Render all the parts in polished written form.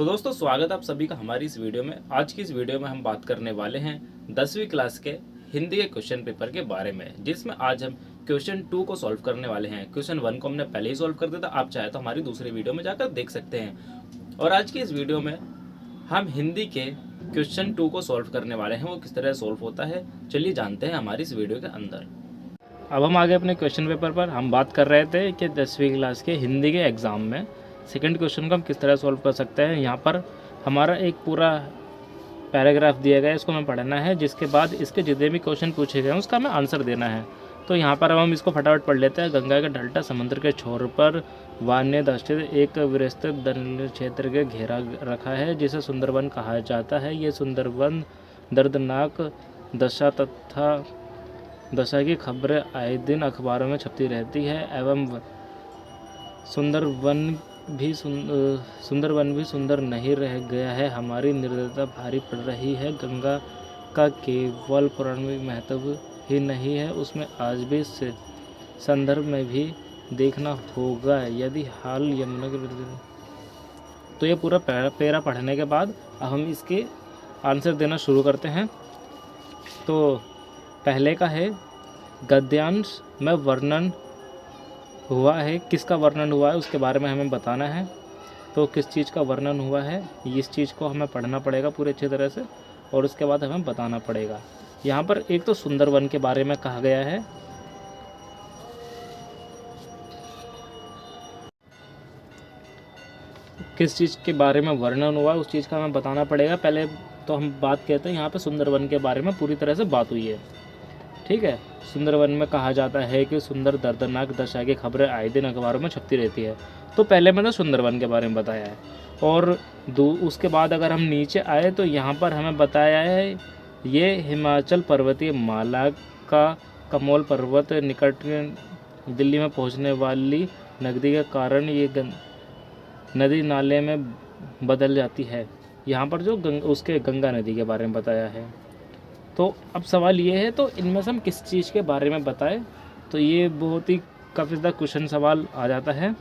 तो दोस्तों स्वागत है आप सभी का हमारी इस वीडियो में। आज की इस वीडियो में हम बात करने वाले हैं 10वीं क्लास के हिंदी के क्वेश्चन पेपर के बारे में, जिसमें आज हम क्वेश्चन 2 को सॉल्व करने वाले हैं। क्वेश्चन 1 को हमने पहले ही सॉल्व कर दिया था, आप चाहे तो हमारी दूसरी वीडियो में जाकर देख सकते हैं। और आज की इस वीडियो में हम हिंदी के क्वेश्चन 2 को सॉल्व करने वाले हैं। वो किस तरह सॉल्व होता है चलिए जानते हैं हमारी इस वीडियो के अंदर। अब हम आगे अपने क्वेश्चन पेपर पर हम बात कर रहे थे कि 10वीं क्लास के हिंदी के एग्ज़ाम में सेकंड क्वेश्चन को हम किस तरह सॉल्व कर सकते हैं। यहाँ पर हमारा एक पूरा पैराग्राफ दिया गया है, इसको हमें पढ़ना है, जिसके बाद इसके जितने भी क्वेश्चन पूछे गए हैं उसका हमें आंसर देना है। तो यहाँ पर अब हम इसको फटाफट पढ़ लेते हैं। गंगा के डेल्टा समुद्र के छोर पर वान्य दस्तित एक विस्तृत दलदली क्षेत्र के घेरा रखा है, जिसे सुंदरवन कहा जाता है। ये सुंदरवन दर्दनाक दशा तथा दशा की खबरें आए दिन अखबारों में छपती रहती है एवं सुंदरवन भी सुंदर नहीं रह गया है। हमारी निर्दयता भारी पड़ रही है। गंगा का केवल पौराणिक महत्व ही नहीं है, उसमें आज भी संदर्भ में भी देखना होगा। यदि हाल यमुना के तो ये पूरा पैरा पढ़ने के बाद अब हम इसके आंसर देना शुरू करते हैं। तो पहले का है गद्यांश में वर्णन हुआ है, किसका वर्णन हुआ है उसके बारे में हमें बताना है। तो किस चीज़ का वर्णन हुआ है इस चीज़ को हमें पढ़ना पड़ेगा पूरे अच्छी तरह से, और उसके बाद हमें बताना पड़ेगा। यहाँ पर एक तो सुंदरवन के बारे में कहा गया है, किस चीज़ के बारे में वर्णन हुआ उस चीज़ का हमें बताना पड़ेगा। पहले तो हम बात कहते हैं यहाँ पे सुंदरवन के बारे में पूरी तरह से बात हुई है, ठीक है। सुंदरवन में कहा जाता है कि सुंदर दर्दनाक दशा की खबरें आए दिन अखबारों में छपती रहती है। तो पहले मैंने सुंदरवन के बारे में बताया है, और उसके बाद अगर हम नीचे आए तो यहाँ पर हमें बताया है ये हिमाचल पर्वतीय माला का कमोल पर्वत निकट दिल्ली में पहुँचने वाली नदी के कारण ये नदी नाले में बदल जाती है। यहाँ पर जो उसके गंगा नदी के बारे में बताया है। तो अब सवाल ये है तो इनमें से हम किस चीज़ के बारे में बताएं, तो ये बहुत ही काफ़ी ज़्यादा क्वेश्चन सवाल आ जाता है।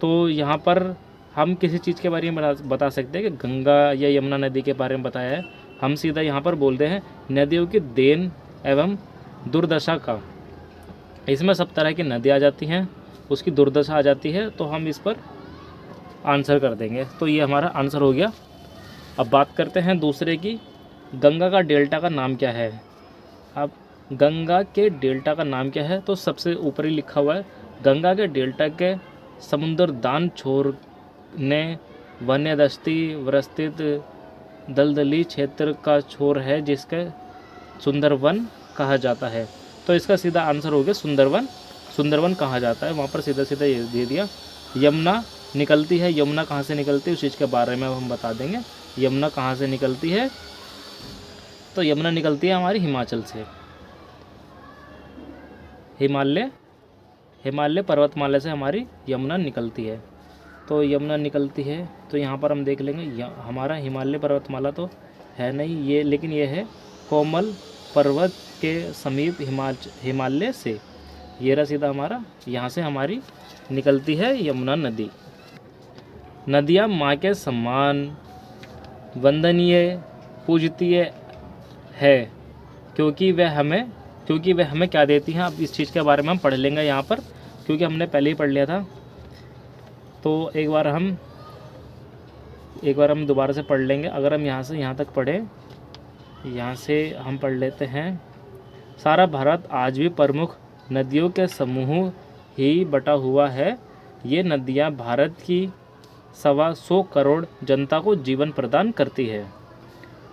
तो यहाँ पर हम किसी चीज़ के बारे में बता सकते हैं कि गंगा या यमुना नदी के बारे में बताया है। हम सीधा यहाँ पर बोलते हैं नदियों की देन एवं दुर्दशा का। इसमें सब तरह की नदी आ जाती हैं, उसकी दुर्दशा आ जाती है, तो हम इस पर आंसर कर देंगे। तो ये हमारा आंसर हो गया। अब बात करते हैं दूसरे की, गंगा का डेल्टा का नाम क्या है। अब गंगा के डेल्टा का नाम क्या है, तो सबसे ऊपर ही लिखा हुआ है गंगा के डेल्टा के समुद्र दान छोर ने वन्यदस्ती विस्तृत दलदली क्षेत्र का छोर है, जिसके सुंदरवन कहा जाता है। तो इसका सीधा आंसर हो गया सुंदरवन कहा जाता है। वहाँ पर सीधा सीधा ये दे दिया। यमुना निकलती है, यमुना कहाँ से निकलती है उस चीज़ के बारे में हम बता देंगे। यमुना कहाँ से निकलती है, तो यमुना निकलती है हमारी हिमाचल से। हिमालय पर्वतमाला से हमारी यमुना निकलती है। तो यमुना निकलती है, तो यहाँ पर हम देख लेंगे हमारा हिमालय पर्वतमाला तो है नहीं ये, लेकिन ये है कोमल पर्वत के समीप हिमालय से। ये रहा सीधा हमारा, यहाँ से हमारी निकलती है यमुना नदी। नदियाँ माँ के समान वंदनीय पूजनीय है, क्योंकि वह हमें क्या देती हैं। अब इस चीज़ के बारे में हम पढ़ लेंगे यहाँ पर, क्योंकि हमने पहले ही पढ़ लिया था। तो एक बार हम दोबारा से पढ़ लेंगे। अगर हम यहाँ से यहाँ तक पढ़ें, यहाँ से हम पढ़ लेते हैं। सारा भारत आज भी प्रमुख नदियों के समूह ही बटा हुआ है। ये नदियाँ भारत की 125 करोड़ जनता को जीवन प्रदान करती है।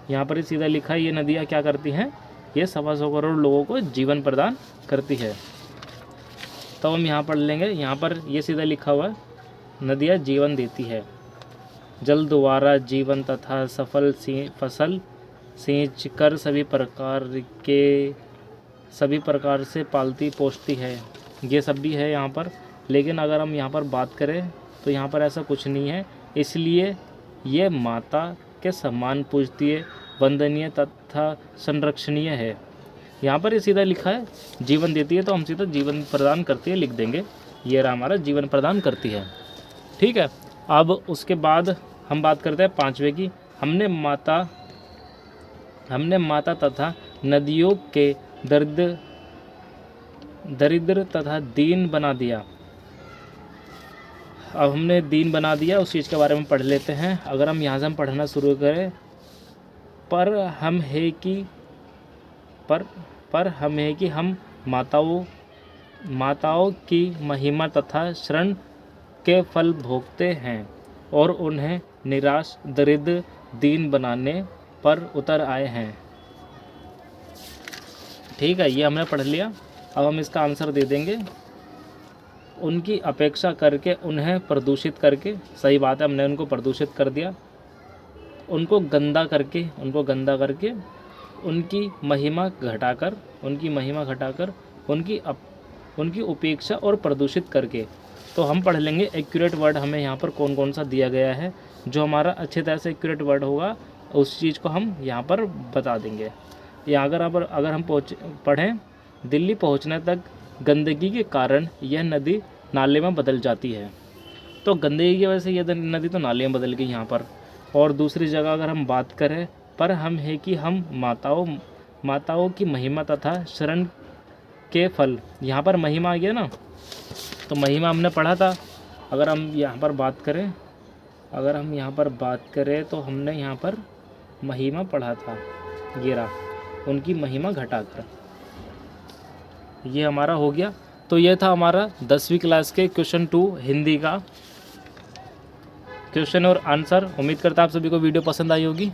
यहाँ पर ही सीधा लिखा है ये नदियाँ क्या करती हैं, ये 125 करोड़ लोगों को जीवन प्रदान करती है। तो हम यहाँ पढ़ लेंगे। यहाँ पर ये सीधा लिखा हुआ है नदियाँ जीवन देती है, जल द्वारा जीवन तथा सफल फसल सींच कर सभी प्रकार से पालती पोषती है। ये सब भी है यहाँ पर, लेकिन अगर हम यहाँ पर बात करें तो यहाँ पर ऐसा कुछ नहीं है, इसलिए ये माता के समान पूजनीय वंदनीय तथा संरक्षणीय है। यहाँ पर ये सीधा लिखा है जीवन देती है, तो हम सीधा जीवन प्रदान करती है लिख देंगे। ये रहा हमारा जीवन प्रदान करती है। ठीक है। अब उसके बाद हम बात करते हैं 5वें की। हमने माता तथा नदियों के दरिद्र तथा दीन बना दिया। अब हमने दीन बना दिया, उस चीज़ के बारे में पढ़ लेते हैं। अगर हम यहाँ से हम पढ़ना शुरू करें, पर हम है कि हम माताओं की महिमा तथा शरण के फल भोगते हैं और उन्हें निराश दरिद्र दीन बनाने पर उतर आए हैं। ठीक है, ये हमने पढ़ लिया। अब हम इसका आंसर दे देंगे। उनकी अपेक्षा करके उन्हें प्रदूषित करके, सही बात है, हमने उनको प्रदूषित कर दिया। उनको गंदा करके उनकी महिमा घटाकर उनकी उपेक्षा और प्रदूषित करके। तो हम पढ़ लेंगे एक्यूरेट वर्ड हमें यहाँ पर कौन कौन सा दिया गया है। जो हमारा अच्छी तरह से एक्यूरेट वर्ड होगा उस चीज़ को हम यहाँ पर बता देंगे। या अगर हम पढ़ें, दिल्ली पहुँचने तक गंदगी के कारण यह नदी नाले में बदल जाती है। तो गंदगी की वजह से यह नदी तो नाले में बदल गई यहाँ पर। और दूसरी जगह अगर हम बात करें, पर हम है कि हम माताओं की महिमा तथा शरण के फल, यहाँ पर महिमा आ गया ना, तो महिमा हमने पढ़ा था। अगर हम यहाँ पर बात करें तो हमने यहाँ पर महिमा पढ़ा था, गिरा उनकी महिमा घटाकर। ये हमारा हो गया। तो ये था हमारा 10वीं क्लास के क्वेश्चन 2 हिंदी का क्वेश्चन और आंसर। उम्मीद करता आप सभी को वीडियो पसंद आई होगी।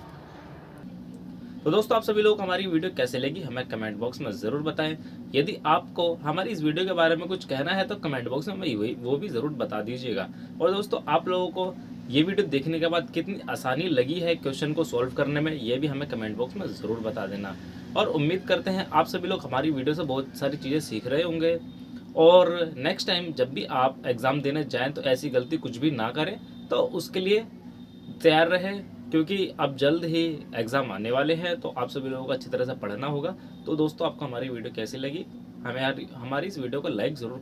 तो दोस्तों, आप सभी लोग हमारी वीडियो कैसे लगी हमें कमेंट बॉक्स में ज़रूर बताएं। यदि आपको हमारी इस वीडियो के बारे में कुछ कहना है तो कमेंट बॉक्स में हमें वो भी ज़रूर बता दीजिएगा। और दोस्तों, आप लोगों को ये वीडियो देखने के बाद कितनी आसानी लगी है क्वेश्चन को सॉल्व करने में, ये भी हमें कमेंट बॉक्स में ज़रूर बता देना। और उम्मीद करते हैं आप सभी लोग हमारी वीडियो से बहुत सारी चीज़ें सीख रहे होंगे। और नेक्स्ट टाइम जब भी आप एग्ज़ाम देने जाएँ तो ऐसी गलती कुछ भी ना करें, तो उसके लिए तैयार रहें, क्योंकि अब जल्द ही एग्ज़ाम आने वाले हैं। तो आप सभी लोगों को अच्छी तरह से पढ़ना होगा। तो दोस्तों, आपको हमारी वीडियो कैसी लगी हमें हमारी इस वीडियो को लाइक ज़रूर